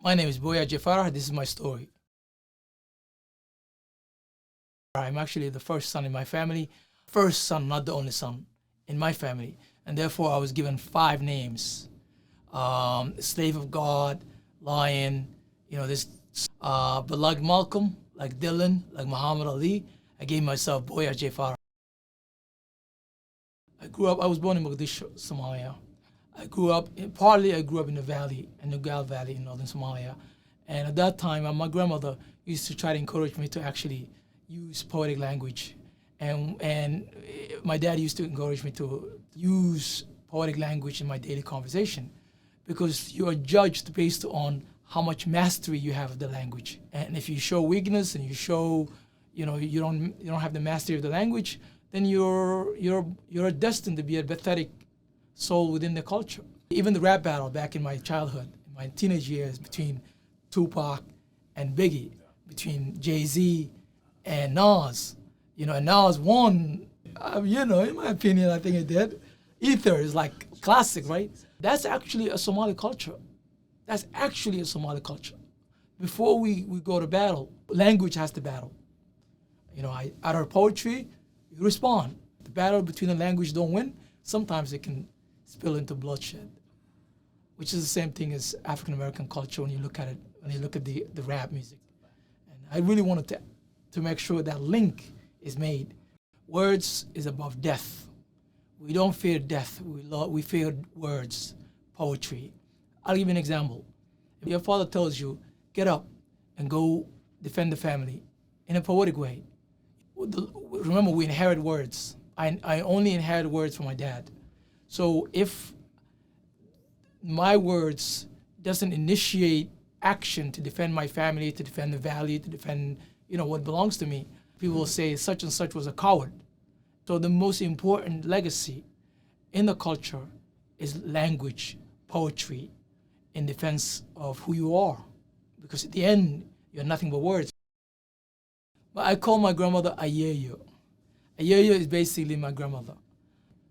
My name is Boyah J. This is my story. I'm actually the first son in my family. First son, not the only son in my family. And therefore I was given 5 names. Slave of God, Lion, but like Malcolm, like Dylan, like Muhammad Ali, I gave myself Boyah J. I was born in Mogadishu, Somalia. I grew up in the valley, in Nugal Valley in northern Somalia. And at that time, my grandmother used to try to encourage me to actually use poetic language. And my dad used to encourage me to use poetic language in my daily conversation, because you are judged based on how much mastery you have of the language. And if you show weakness and you show, you don't have the mastery of the language, then you're destined to be a pathetic soul within the culture. Even the rap battle back in my childhood, in my teenage years, between Tupac and Biggie, between Jay-Z and Nas, and Nas won, in my opinion, I think it did. Ether is like classic, right? That's actually a Somali culture. That's actually a Somali culture. Before we go to battle, language has to battle. Out of poetry, you respond. The battle between the language don't win. Sometimes it can spill into bloodshed, which is the same thing as African-American culture when you look at it, when you look at the rap music. And I really wanted to make sure that link is made. Words is above death. We don't fear death, we fear words, poetry. I'll give you an example. If your father tells you, get up and go defend the family in a poetic way, remember, we inherit words. I only inherit words from my dad. So if my words doesn't initiate action to defend my family, to defend the valley, to defend what belongs to me, people will say such and such was a coward. So the most important legacy in the culture is language, poetry, in defense of who you are. Because at the end, you're nothing but words. But I call my grandmother Ayeyo. Ayeyo is basically my grandmother.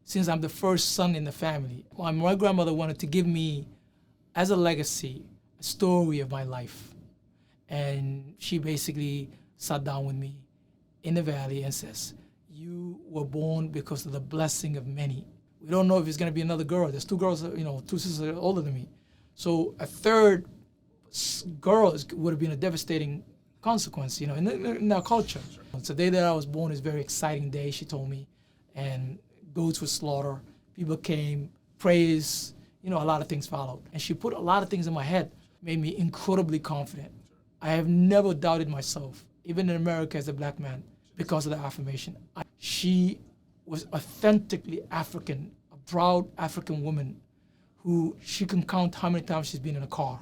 Since I'm the first son in the family, my grandmother wanted to give me, as a legacy, a story of my life. And she basically sat down with me in the valley and says, you were born because of the blessing of many. We don't know if it's going to be another girl. There's 2 girls, 2 sisters older than me. So a third girl would have been a devastating consequence, in our culture. So the day that I was born is a very exciting day, she told me. And goats were slaughtered, people came, praise, a lot of things followed. And she put a lot of things in my head, made me incredibly confident. I have never doubted myself, even in America as a black man, because of the affirmation. She was authentically African, a proud African woman who she can count how many times she's been in a car.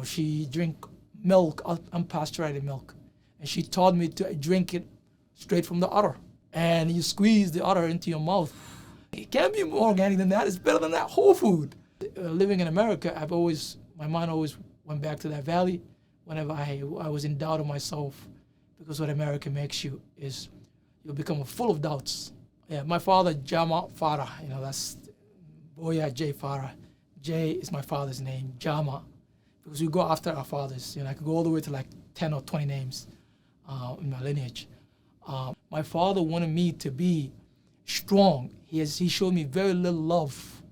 She drink milk, unpasteurized milk. And she taught me to drink it straight from the udder. And you squeeze the udder into your mouth. It can't be more organic than that. It's better than that whole food. Living in America, my mind always went back to that valley whenever I was in doubt of myself, because what America makes you is you'll become full of doubts. Yeah, my father, Jama Farah, that's Boyah J. Farah. J is my father's name, Jama, because we go after our fathers. I could go all the way to like 10 or 20 names in my lineage. My father wanted me to be strong. He showed me very little love.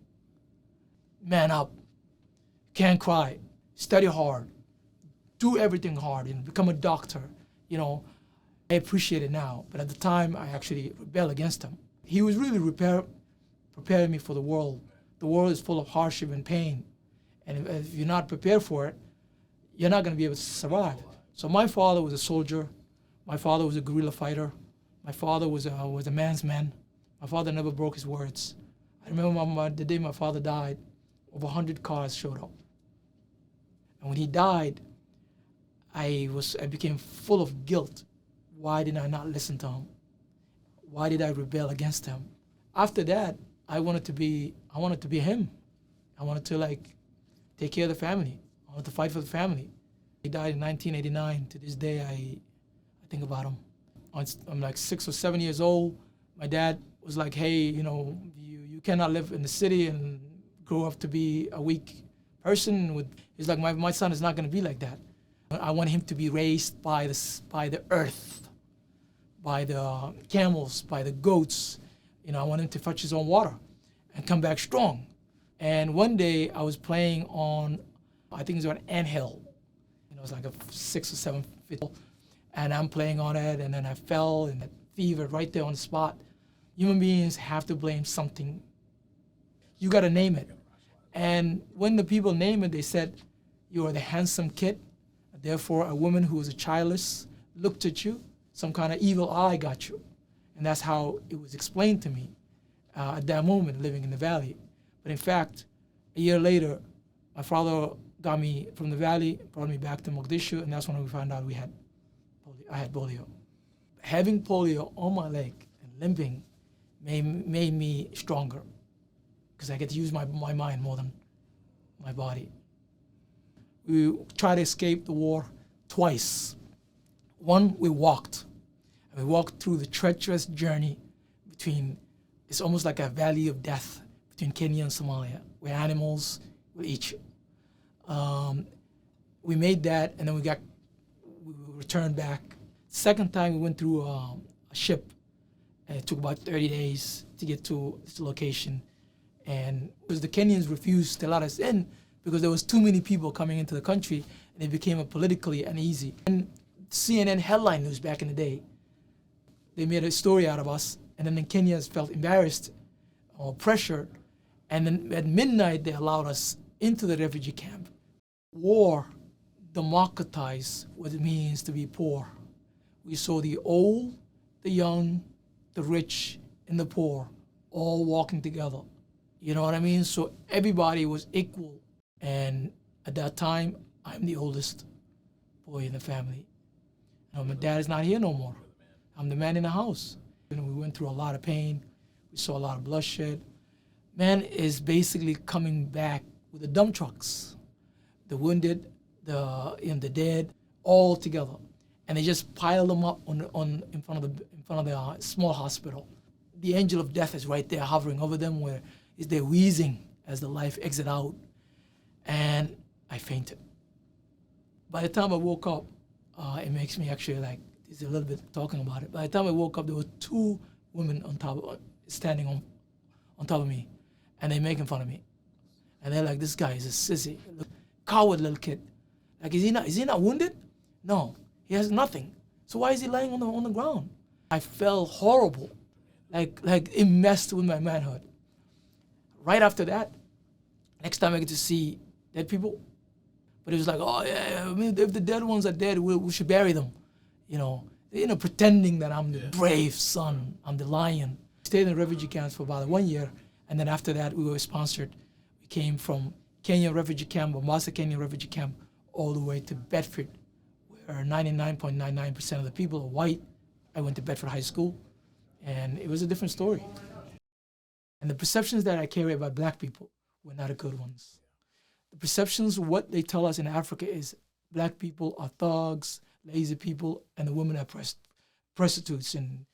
Man up, can't cry, study hard, do everything hard, become a doctor. I appreciate it now, but at the time I actually rebelled against him. He was really preparing me for the world. The world is full of hardship and pain, and if you're not prepared for it, you're not going to be able to survive. So my father was a soldier. My father was a guerrilla fighter. My father was a man's man. My father never broke his words. I remember the day my father died, over 100 cars showed up. And when he died, I became full of guilt. Why did I not listen to him? Why did I rebel against him? After that, I wanted to be him. I wanted to take care of the family. I wanted to fight for the family. He died in 1989. To this day, I think about him. I'm like 6 or 7 years old. My dad was like, hey, you cannot live in the city and grow up to be a weak person. He's like, my son is not going to be like that. I want him to be raised by the earth, by the camels, by the goats. I want him to fetch his own water and come back strong. And one day I was playing on, I think it was an anthill. It was like a 6 or 7 feet tall. And I'm playing on it, and then I fell and fever right there on the spot. Human beings have to blame something. You got to name it. And when the people named it, they said, you are the handsome kid. Therefore, a woman who was a childless looked at you, some kind of evil eye got you. And that's how it was explained to me at that moment, living in the valley. But in fact, a year later, my father got me from the valley, brought me back to Mogadishu, and that's when we found out I had polio. Having polio on my leg and limping made me stronger, because I get to use my mind more than my body. We tried to escape the war twice. One, we walked. And we walked through the treacherous journey it's almost like a valley of death between Kenya and Somalia, where animals will eat you. We made that, and then we returned back. Second time we went through a ship, and it took about 30 days to get to this location. And because the Kenyans refused to let us in because there was too many people coming into the country, and it became politically uneasy. And CNN headline news back in the day, they made a story out of us, and then the Kenyans felt embarrassed or pressured, and then at midnight they allowed us into the refugee camp. War democratized what it means to be poor. We saw the old, the young, the rich, and the poor all walking together. You know what I mean? So everybody was equal. And at that time, I'm the oldest boy in the family. My dad is not here no more. I'm the man in the house. We went through a lot of pain. We saw a lot of bloodshed. Man is basically coming back with the dump trucks, the wounded, the dead, all together, and they just pile them up in front of the small hospital. The angel of death is right there hovering over them, where they're wheezing as the life exit out, and I fainted. By the time I woke up, it makes me actually there's a little bit talking about it. By the time I woke up, there were 2 women standing on top of me, and they're making fun of me. And they're like, this guy is a sissy, coward little kid. Like, is he not wounded? No, he has nothing. So why is he laying on the ground? I felt horrible, like it messed with my manhood. Right after that, next time I get to see dead people, but it was like, oh yeah, I mean, if the dead ones are dead, we should bury them. Pretending that I'm the brave son, I'm the lion. Stayed in refugee camps for about 1 year, and then after that, we were sponsored. We came from Kenya refugee camp, Mombasa Kenya refugee camp, all the way to Bedford, where 99.99% of the people are white. I went to Bedford High School, and it was a different story. And the perceptions that I carry about black people were not the good ones. The perceptions, what they tell us in Africa is black people are thugs, lazy people, and the women are prostitutes, and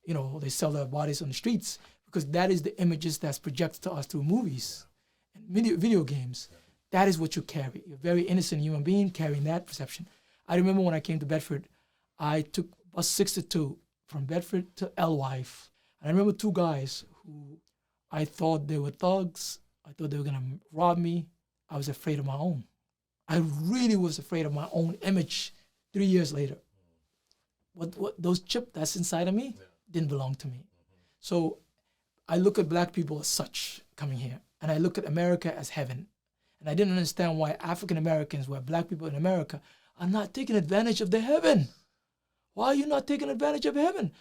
they sell their bodies on the streets, because that is the images that's projected to us through movies and video games. That is what you carry. You're a very innocent human being carrying that perception. I remember when I came to Bedford, I took bus 62 from Bedford to Alewife. And I remember 2 guys who I thought they were thugs. I thought they were going to rob me. I was afraid of my own. I really was afraid of my own image 3 years later. What those chip that's inside of me didn't belong to me. So I look at black people as such coming here, and I look at America as heaven. And I didn't understand why African Americans, why black people in America, are not taking advantage of the heaven. Why are you not taking advantage of heaven?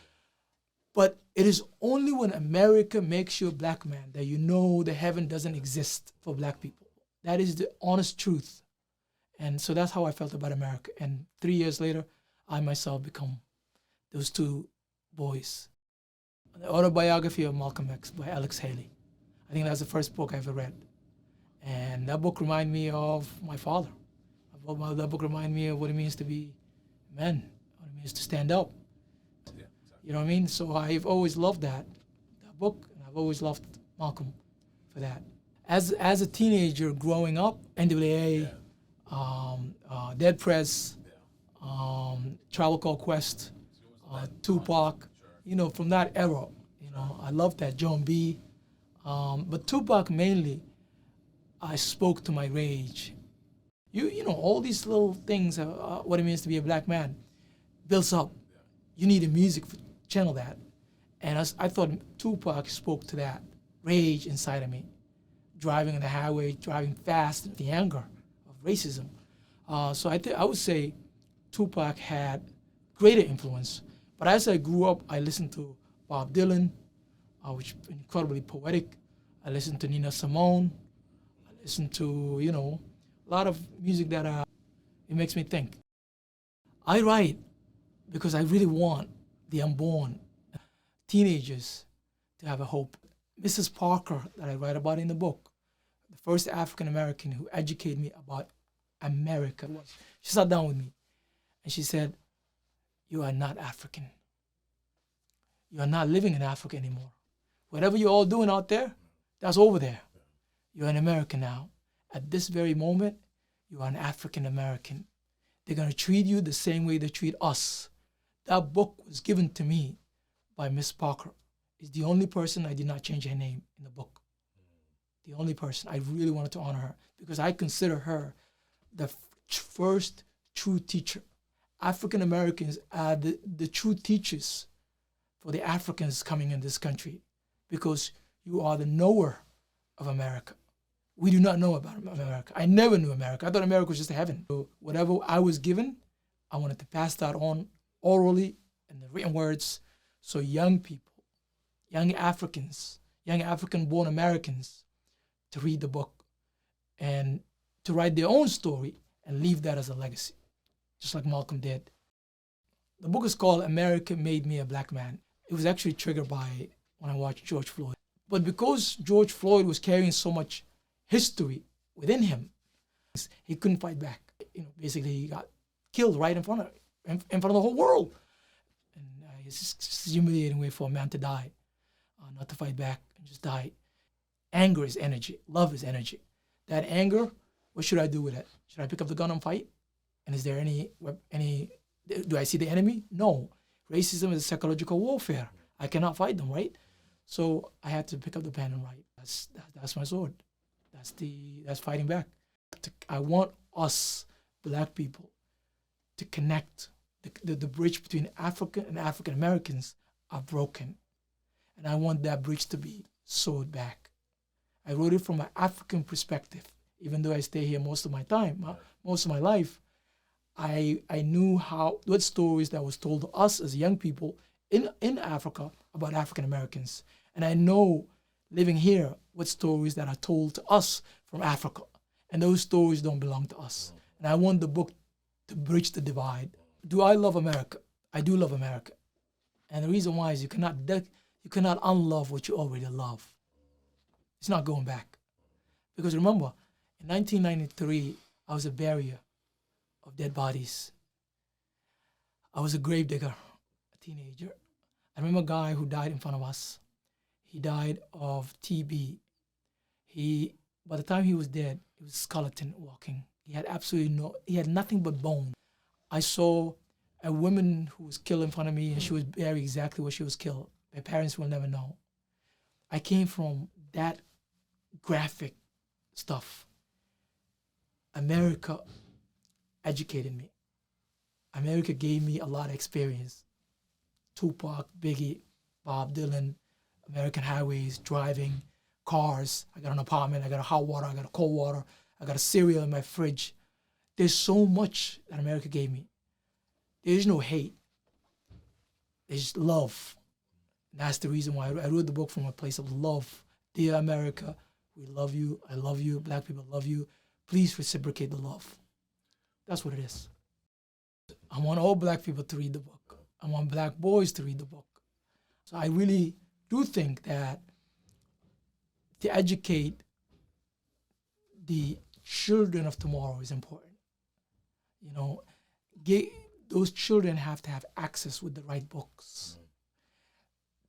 But it is only when America makes you a black man that you know the heaven doesn't exist for black people. That is the honest truth. And so that's how I felt about America. And 3 years later, I myself become those 2 boys. The Autobiography of Malcolm X by Alex Haley. I think that's the first book I ever read. And that book reminded me of my father. That book reminded me of what it means to be men, what it means to stand up. Yeah, exactly. You know what I mean? So I've always loved that book, and I've always loved Malcolm for that. As a teenager growing up, NAACP Dead Prez, Travel Called Quest, Tupac, from that era. I love that, John B. But Tupac mainly, I spoke to my rage. All these little things, what it means to be a black man, builds up. You need a music to channel that. And I thought Tupac spoke to that rage inside of me. Driving on the highway, driving fast, the anger of racism. So I would say Tupac had greater influence. But as I grew up, I listened to Bob Dylan, which is incredibly poetic. I listened to Nina Simone. I listened to, a lot of music that it makes me think. I write because I really want the unborn teenagers to have a hope. Mrs. Parker, that I write about in the book, the first African American who educated me about America, she sat down with me and she said, "You are not African. You are not living in Africa anymore. Whatever you're all doing out there, that's over there. You're an American now. At this very moment, you are an African American. They're going to treat you the same way they treat us." That book was given to me by Miss Parker. Is the only person I did not change her name in the book. The only person. I really wanted to honor her because I consider her the first true teacher. African Americans are the true teachers for the Africans coming in this country because you are the knower of America. We do not know about America. I never knew America. I thought America was just a heaven. So whatever I was given, I wanted to pass that on orally in the written words so young people, young Africans, young African-born Americans to read the book and to write their own story and leave that as a legacy, just like Malcolm did. The book is called America Made Me a Black Man. It was actually triggered by when I watched George Floyd. But because George Floyd was carrying so much history within him, he couldn't fight back. Basically he got killed right in front of the whole world. And it's just a humiliating way for a man to die, not to fight back and just die. Anger is energy. Love is energy. That anger, what should I do with it? Should I pick up the gun and fight? And is there any, do I see the enemy? No. Racism is psychological warfare. I cannot fight them, right? So I had to pick up the pen and write. That's my sword. That's fighting back. I want us, black people, to connect. The bridge between Africa and African Americans are broken. And I want that bridge to be sewed back. I wrote it from an African perspective. Even though I stay here most of my time, most of my life, I knew what stories that was told to us as young people in Africa about African Americans. And I know living here what stories that are told to us from Africa. And those stories don't belong to us. And I want the book to bridge the divide. Do I love America? I do love America. And the reason why is you cannot unlove what you already love. It's not going back. Because remember, in 1993, I was a barrier of dead bodies. I was a gravedigger, a teenager. I remember a guy who died in front of us. He died of TB. By the time he was dead, he was a skeleton walking. He had nothing but bone. I saw a woman who was killed in front of me and she was buried exactly where she was killed. My parents will never know. I came from that graphic stuff. America educated me. America gave me a lot of experience. Tupac, Biggie, Bob Dylan, American highways, driving, cars. I got an apartment, I got a hot water, I got a cold water, I got a cereal in my fridge. There's so much that America gave me. There's no hate. There's love. And that's the reason why I wrote the book from a place of love. Dear America, we love you, I love you, black people love you. Please reciprocate the love. That's what it is. I want all black people to read the book. I want black boys to read the book. So I really do think that to educate the children of tomorrow is important. Those children have to have access with the right books.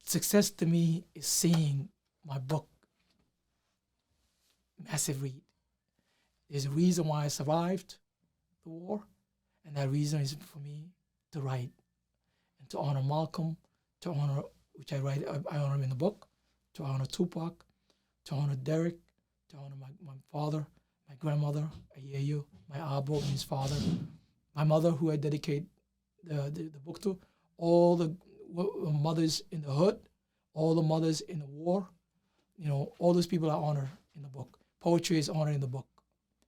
Success to me is seeing my book, massive read. There's a reason why I survived. the war. And that reason is for me to write and to honor Malcolm, to honor, which I write, I honor him in the book, to honor Tupac, to honor Derek, to honor my father, my grandmother, Ayeyo, my abo, his father, my mother, who I dedicate the book to, all the mothers in the hood, all the mothers in the war, you know, all those people are honored in the book. Poetry is honored in the book.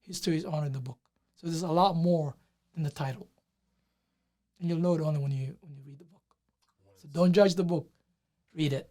History is honored in the book. So there's a lot more than the title. And you'll know it only when you read the book. So don't judge the book, read it.